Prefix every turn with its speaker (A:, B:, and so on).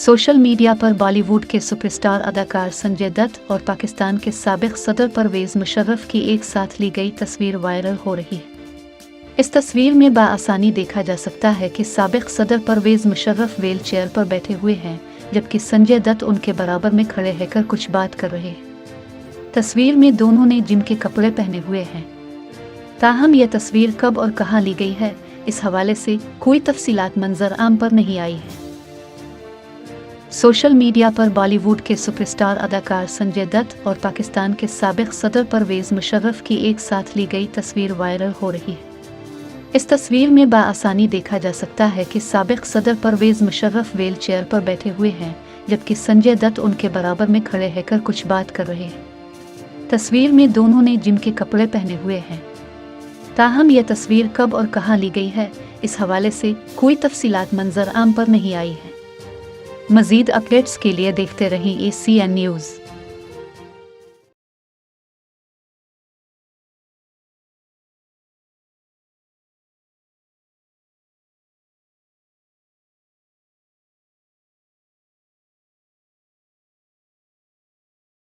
A: Social media पर बॉलीवुड के superstar अदाकार संजय दत्त और पाकिस्तान के साबिक सदर परवेज मुशर्रफ की एक साथ ली गई तस्वीर वायरल हो रही है। इस तस्वीर में बाआसानी देखा जा सकता है कि साबिक सदर परवेज मुशर्रफ व्हील चेयर पर बैठे हुए हैं, जबकि संजय दत्त उनके बराबर में खड़े रहकर कुछ बात कर रहे हैं। तस्वीर में दोनों ने जिम के कपड़े पहने हुए हैं। ताहम यह तस्वीर कब और कहां ली गई है, इस हवाले से कोई तफसीलात मंजर आम पर नहीं आई है। सोशल मीडिया पर बॉलीवुड के सुपरस्टार अदाकार संजय दत्त और पाकिस्तान के साबिक सदर परवेज मुशर्रफ की एक साथ ली गई तस्वीर वायरल हो रही है। इस तस्वीर में बाआसानी देखा जा सकता है कि साबिक सदर परवेज मुशर्रफ व्हील चेयर पर बैठे हुए हैं, जबकि संजय दत्त उनके बराबर में खड़े रहकर कुछ बात कर रहे हैं। तस्वीर में दोनों ने जिम के कपड़े पहने हुए हैं। ताहम यह तस्वीर कब और कहां ली गई है, इस हवाले से कोई तफसीलात मंजर आम पर नहीं आई है। मज़ीद अपडेट्स के लिए देखते रहें ACN न्यूज़।